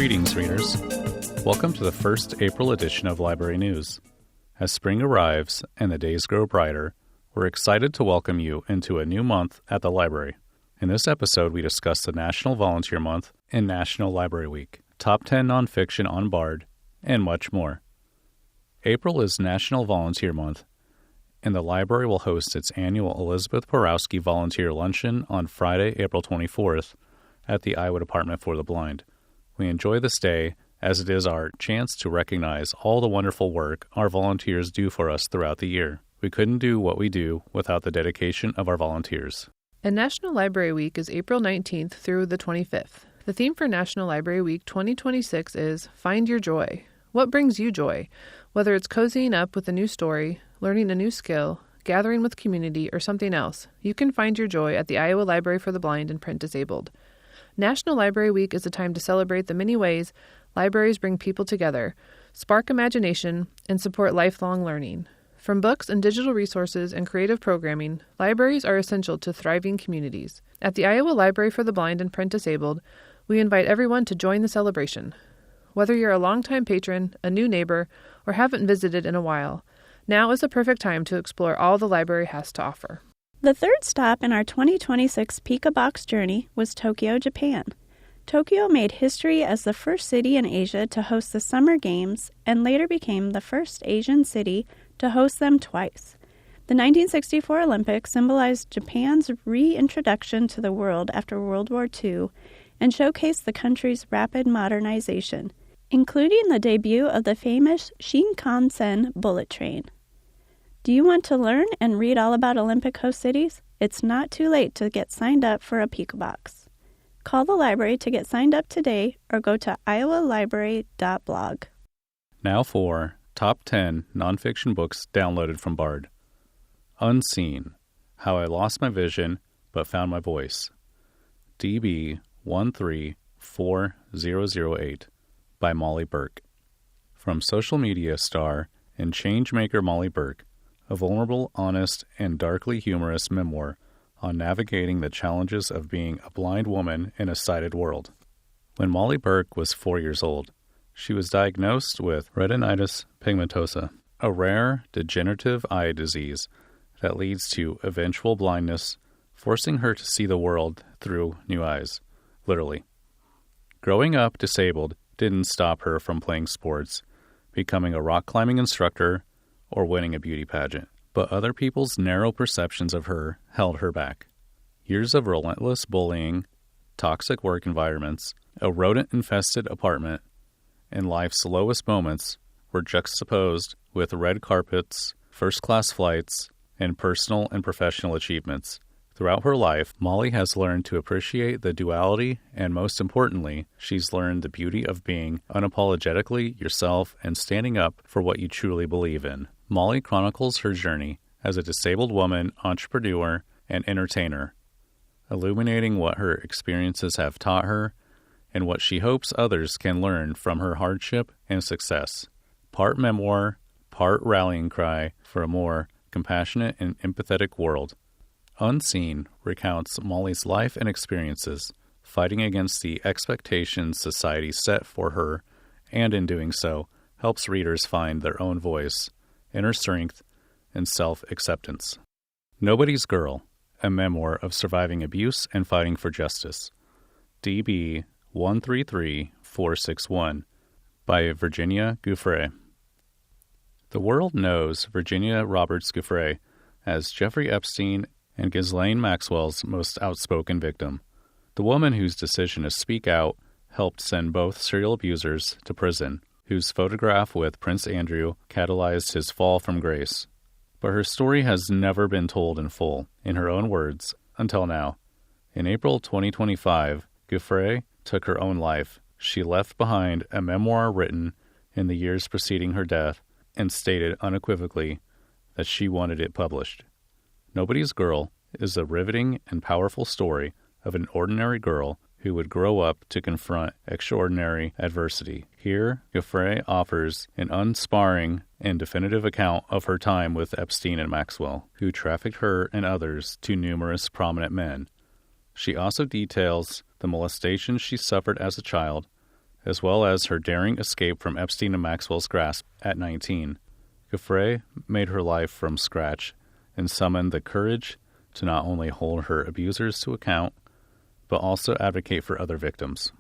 Greetings, readers. Welcome to the first April edition of Library News. As spring arrives and the days grow brighter, we're excited to welcome you into a new month at the library. In this episode, we discuss the National Volunteer Month and National Library Week, top 10 nonfiction on Bard, and much more. April is National Volunteer Month, and the library will host its annual Elizabeth Porowski Volunteer Luncheon on Friday, April 24th at the Iowa Department for the Blind. We enjoy this day as it is our chance to recognize all the wonderful work our volunteers do for us throughout the year. We couldn't do what we do without the dedication of our volunteers. And National Library Week is April 19th through the 25th. The theme for National Library Week 2026 is Find Your Joy. What brings you joy? Whether it's cozying up with a new story, learning a new skill, gathering with community, or something else, you can find your joy at the Iowa Library for the Blind and Print Disabled. National Library Week is a time to celebrate the many ways libraries bring people together, spark imagination, and support lifelong learning. From books and digital resources and creative programming, libraries are essential to thriving communities. At the Iowa Library for the Blind and Print Disabled, we invite everyone to join the celebration. Whether you're a longtime patron, a new neighbor, or haven't visited in a while, now is the perfect time to explore all the library has to offer. The third stop in our 2026 Pika Box journey was Tokyo, Japan. Tokyo made history as the first city in Asia to host the Summer Games and later became the first Asian city to host them twice. The 1964 Olympics symbolized Japan's reintroduction to the world after World War II and showcased the country's rapid modernization, including the debut of the famous Shinkansen bullet train. Do you want to learn and read all about Olympic host cities? It's not too late to get signed up for a Pika Box. Call the library to get signed up today or go to iowalibrary.blog. Now for Top 10 Nonfiction Books Downloaded from Bard. Unseen, How I Lost My Vision But Found My Voice. DB 134008 by Molly Burke. From social media star and changemaker Molly Burke, a vulnerable, honest, and darkly humorous memoir on navigating the challenges of being a blind woman in a sighted world. When Molly Burke was 4 years old, she was diagnosed with retinitis pigmentosa, a rare degenerative eye disease that leads to eventual blindness, forcing her to see the world through new eyes, literally. Growing up disabled didn't stop her from playing sports, becoming a rock climbing instructor, or winning a beauty pageant, but other people's narrow perceptions of her held her back. Years of relentless bullying, toxic work environments, a rodent-infested apartment, and life's lowest moments were juxtaposed with red carpets, first-class flights, and personal and professional achievements. Throughout her life, Molly has learned to appreciate the duality, and most importantly, she's learned the beauty of being unapologetically yourself and standing up for what you truly believe in. Molly chronicles her journey as a disabled woman, entrepreneur, and entertainer, illuminating what her experiences have taught her and what she hopes others can learn from her hardship and success. Part memoir, part rallying cry for a more compassionate and empathetic world. Unseen recounts Molly's life and experiences, fighting against the expectations society set for her, and in doing so, helps readers find their own voice, inner strength, and self-acceptance. Nobody's Girl, a memoir of surviving abuse and fighting for justice. DB 133461 by Virginia Gouffre. The world knows Virginia Roberts Gouffre as Jeffrey Epstein and Ghislaine Maxwell's most outspoken victim, the woman whose decision to speak out helped send both serial abusers to prison, whose photograph with Prince Andrew catalyzed his fall from grace. But her story has never been told in full, in her own words, until now. In April 2025, Gouffre took her own life. She left behind a memoir written in the years preceding her death and stated unequivocally that she wanted it published. Nobody's Girl is a riveting and powerful story of an ordinary girl who would grow up to confront extraordinary adversity. Here, Gouffre offers an unsparing and definitive account of her time with Epstein and Maxwell, who trafficked her and others to numerous prominent men. She also details the molestation she suffered as a child, as well as her daring escape from Epstein and Maxwell's grasp at 19. Giuffre made her life from scratch and summoned the courage to not only hold her abusers to account, but also advocate for other victims.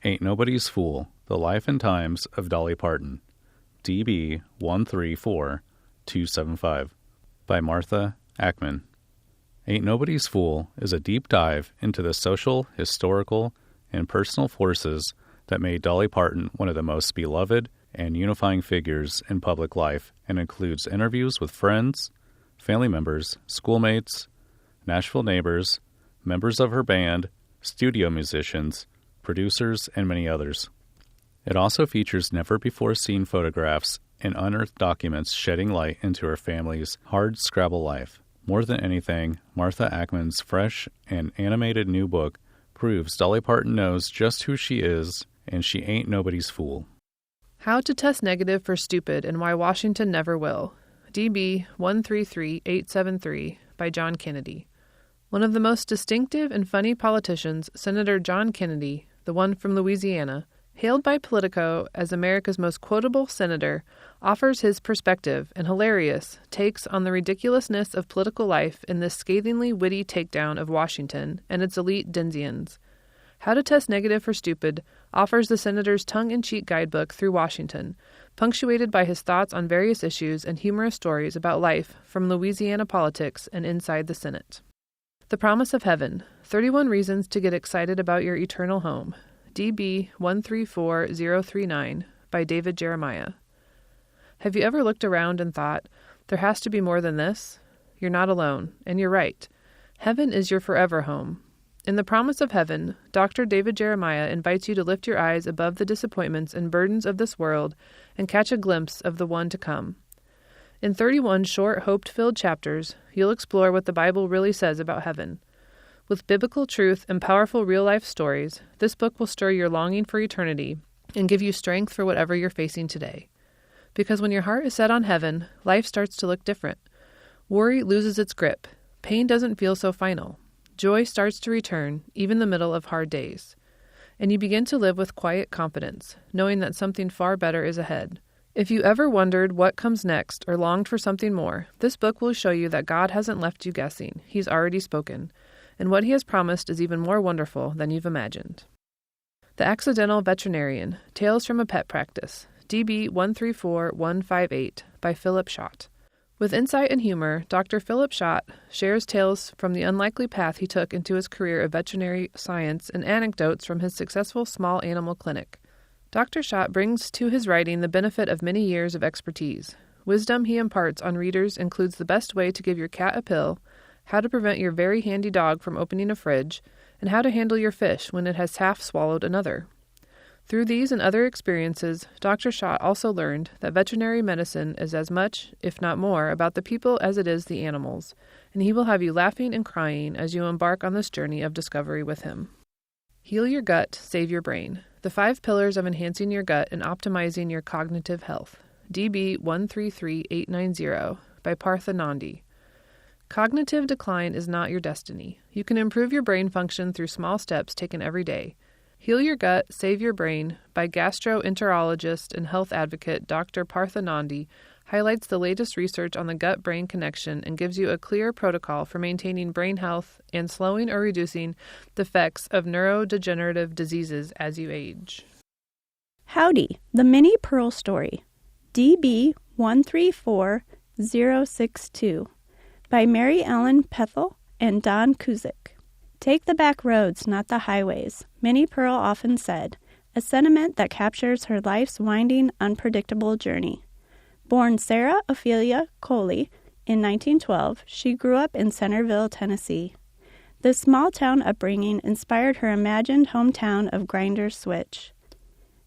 Ain't Nobody's Fool, The Life and Times of Dolly Parton, DB 134275, by Martha Ackman. Ain't Nobody's Fool is a deep dive into the social, historical, and personal forces that made Dolly Parton one of the most beloved and unifying figures in public life, and includes interviews with friends, family members, schoolmates, Nashville neighbors, members of her band, studio musicians, producers, and many others. It also features never-before-seen photographs and unearthed documents shedding light into her family's hard-scrabble life. More than anything, Martha Ackman's fresh and animated new book proves Dolly Parton knows just who she is, and she ain't nobody's fool. How to Test Negative for Stupid and Why Washington Never Will, DB 133873, by John Kennedy. One of the most distinctive and funny politicians, Senator John Kennedy, the one from Louisiana, hailed by Politico as America's most quotable senator, offers his perspective and hilarious takes on the ridiculousness of political life in this scathingly witty takedown of Washington and its elite denizens. How to Test Negative for Stupid offers the senator's tongue-in-cheek guidebook through Washington, punctuated by his thoughts on various issues and humorous stories about life from Louisiana politics and inside the Senate. The Promise of Heaven, 31 Reasons to Get Excited About Your Eternal Home, DB 134039, by David Jeremiah. Have you ever looked around and thought, there has to be more than this? You're not alone, and you're right. Heaven is your forever home. In The Promise of Heaven, Dr. David Jeremiah invites you to lift your eyes above the disappointments and burdens of this world and catch a glimpse of the one to come. In 31 short, hope-filled chapters, you'll explore what the Bible really says about heaven. With biblical truth and powerful real-life stories, this book will stir your longing for eternity and give you strength for whatever you're facing today. Because when your heart is set on heaven, life starts to look different. Worry loses its grip. Pain doesn't feel so final. Joy starts to return, even in the middle of hard days. And you begin to live with quiet confidence, knowing that something far better is ahead. If you ever wondered what comes next or longed for something more, this book will show you that God hasn't left you guessing. He's already spoken. And what he has promised is even more wonderful than you've imagined. The Accidental Veterinarian, Tales from a Pet Practice, DB 134158, by Philip Schott. With insight and humor, Dr. Philip Schott shares tales from the unlikely path he took into his career of veterinary science and anecdotes from his successful small animal clinic. Dr. Schott brings to his writing the benefit of many years of expertise. Wisdom he imparts on readers includes the best way to give your cat a pill, how to prevent your very handy dog from opening a fridge, and how to handle your fish when it has half swallowed another. Through these and other experiences, Dr. Schott also learned that veterinary medicine is as much, if not more, about the people as it is the animals, and he will have you laughing and crying as you embark on this journey of discovery with him. Heal Your Gut, Save Your Brain, The 5 Pillars of Enhancing Your Gut and Optimizing Your Cognitive Health, DB 133890, by Partha Nandi. Cognitive decline is not your destiny. You can improve your brain function through small steps taken every day. Heal Your Gut, Save Your Brain, by gastroenterologist and health advocate Dr. Partha Nandi, highlights the latest research on the gut-brain connection and gives you a clear protocol for maintaining brain health and slowing or reducing the effects of neurodegenerative diseases as you age. Howdy, the Minnie Pearl Story, DB 134062, by Mary Ellen Pethel and Don Kuzik. Take the back roads, not the highways, Minnie Pearl often said, a sentiment that captures her life's winding, unpredictable journey. Born Sarah Ophelia Coley in 1912, she grew up in Centerville, Tennessee. This small-town upbringing inspired her imagined hometown of Grinders Switch.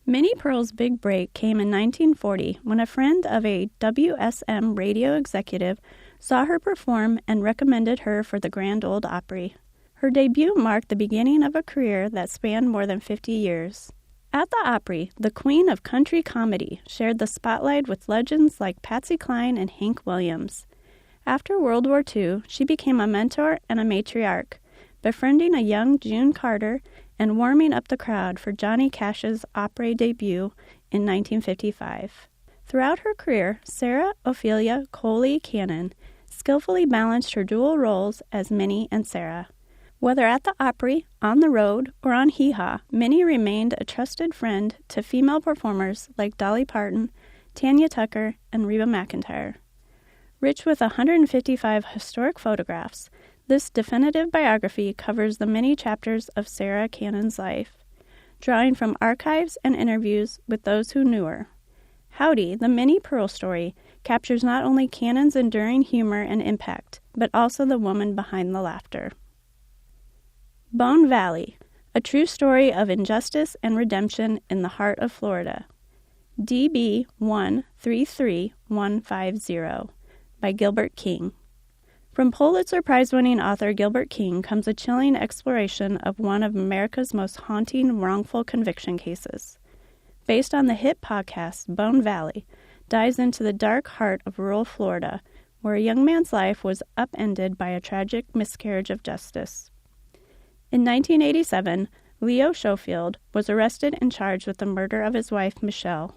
Minnie Pearl's big break came in 1940 when a friend of a WSM radio executive saw her perform and recommended her for the Grand Ole Opry. Her debut marked the beginning of a career that spanned more than 50 years. At the Opry, the queen of country comedy shared the spotlight with legends like Patsy Cline and Hank Williams. After World War II, she became a mentor and a matriarch, befriending a young June Carter and warming up the crowd for Johnny Cash's opera debut in 1955. Throughout her career, Sarah Ophelia Coley Cannon skillfully balanced her dual roles as Minnie and Sarah. Whether at the Opry, on the road, or on Hee Haw, Minnie remained a trusted friend to female performers like Dolly Parton, Tanya Tucker, and Reba McEntire. Rich with 155 historic photographs, this definitive biography covers the many chapters of Sarah Cannon's life, drawing from archives and interviews with those who knew her. Howdy, the Minnie Pearl story, captures not only Cannon's enduring humor and impact, but also the woman behind the laughter. Bone Valley, a true story of injustice and redemption in the heart of Florida. DB 133150 by Gilbert King. From Pulitzer Prize-winning author Gilbert King comes a chilling exploration of one of America's most haunting wrongful conviction cases. Based on the hit podcast, Bone Valley dives into the dark heart of rural Florida, where a young man's life was upended by a tragic miscarriage of justice. In 1987, Leo Schofield was arrested and charged with the murder of his wife, Michelle.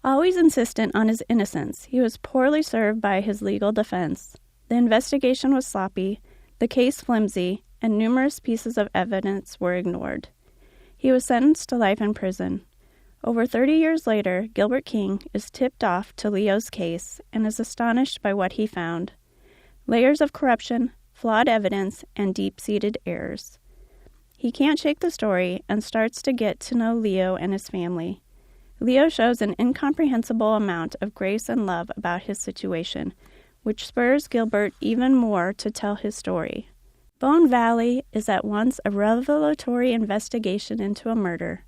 Always insistent on his innocence, he was poorly served by his legal defense. The investigation was sloppy, the case flimsy, and numerous pieces of evidence were ignored. He was sentenced to life in prison. Over 30 years later, Gilbert King is tipped off to Leo's case and is astonished by what he found. Layers of corruption, flawed evidence, and deep-seated errors. He can't shake the story and starts to get to know Leo and his family. Leo shows an incomprehensible amount of grace and love about his situation, which spurs Gilbert even more to tell his story. Bone Valley is at once a revelatory investigation into a murder,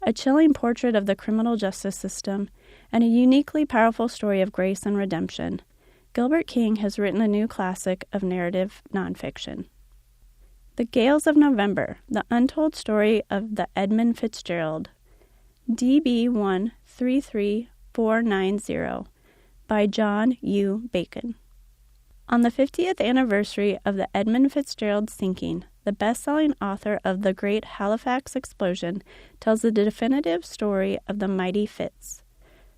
a chilling portrait of the criminal justice system, and a uniquely powerful story of grace and redemption. Gilbert King has written a new classic of narrative nonfiction. The Gales of November, the untold story of the Edmund Fitzgerald, DB 133490, by John U. Bacon. On the 50th anniversary of the Edmund Fitzgerald sinking, the best-selling author of The Great Halifax Explosion tells the definitive story of the mighty Fitz.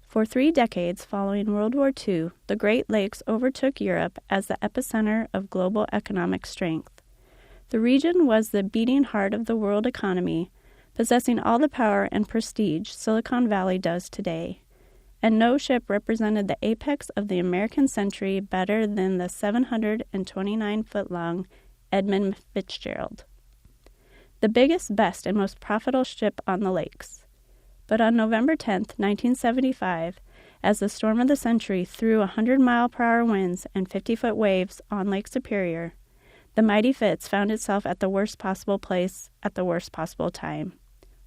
For 3 decades following World War II, the Great Lakes overtook Europe as the epicenter of global economic strength. The region was the beating heart of the world economy, possessing all the power and prestige Silicon Valley does today. And no ship represented the apex of the American century better than the 729-foot-long Edmund Fitzgerald, the biggest, best, and most profitable ship on the lakes. But on November 10, 1975, as the storm of the century threw 100-mile-per-hour winds and 50-foot waves on Lake Superior, the mighty Fitz found itself at the worst possible place at the worst possible time.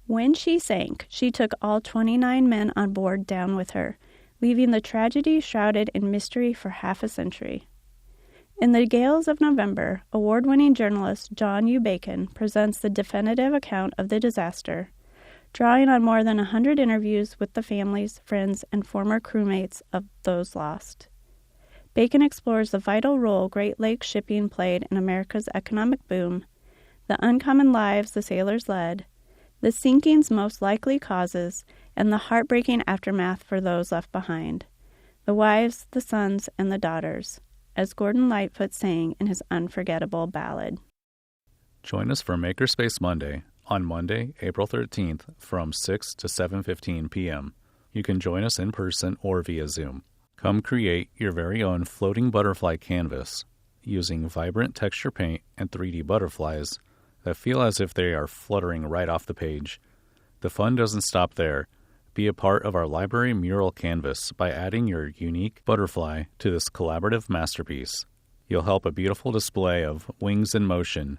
When she sank, she took all 29 men on board down with her, leaving the tragedy shrouded in mystery for half a century. In The Gales of November, award-winning journalist John U. Bacon presents the definitive account of the disaster, drawing on more than 100 interviews with the families, friends, and former crewmates of those lost. Bacon explores the vital role Great Lakes shipping played in America's economic boom, the uncommon lives the sailors led, the sinking's most likely causes, and the heartbreaking aftermath for those left behind, the wives, the sons, and the daughters, as Gordon Lightfoot sang in his unforgettable ballad. Join us for Makerspace Monday on Monday, April 13th from 6 to 7:15 p.m. You can join us in person or via Zoom. Come create your very own floating butterfly canvas using vibrant texture paint and 3D butterflies that feel as if they are fluttering right off the page. The fun doesn't stop there. Be a part of our library mural canvas by adding your unique butterfly to this collaborative masterpiece. You'll help a beautiful display of wings in motion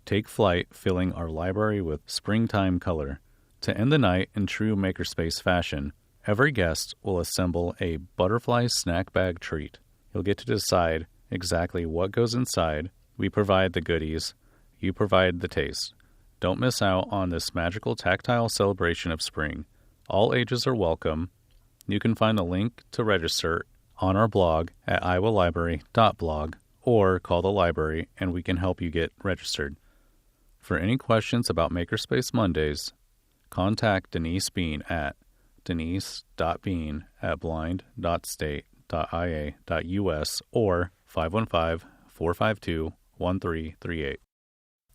take flight, filling our library with springtime color. To end the night in true Makerspace fashion, every guest will assemble a butterfly snack bag treat. You'll get to decide exactly what goes inside. We provide the goodies. You provide the taste. Don't miss out on this magical tactile celebration of spring. All ages are welcome. You can find the link to register on our blog at iowalibrary.blog or call the library and we can help you get registered. For any questions about Makerspace Mondays, contact Denise Bean at denise.bean@blind.state.ia.us or 515-452-1338.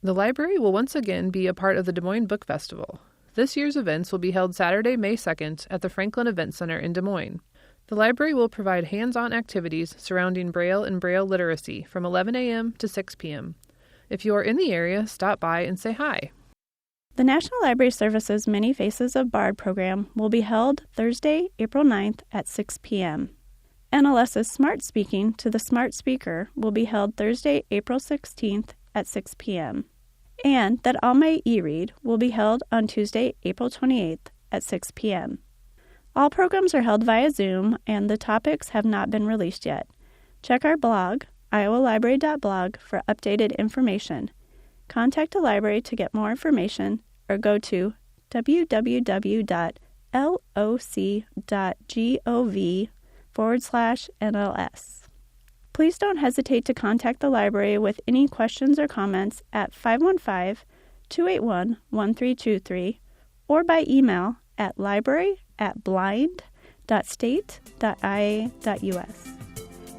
The library will once again be a part of the Des Moines Book Festival. This year's events will be held Saturday, May 2nd at the Franklin Event Center in Des Moines. The library will provide hands-on activities surrounding Braille and Braille literacy from 11 a.m. to 6 p.m. If you are in the area, stop by and say hi. The National Library Service's Many Faces of Bard program will be held Thursday, April 9th at 6 p.m. NLS's Smart Speaking to the Smart Speaker will be held Thursday, April 16th at 6 p.m. And that All My E-Read will be held on Tuesday, April 28th at 6 p.m. All programs are held via Zoom, and the topics have not been released yet. Check our blog, iowalibrary.blog, for updated information. Contact the library to get more information or go to www.loc.gov/NLS. Please don't hesitate to contact the library with any questions or comments at 515-281-1323 or by email at library@blind.state.ia.us.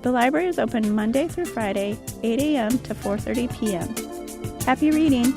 The library is open Monday through Friday, 8 a.m. to 4:30 p.m. Happy reading!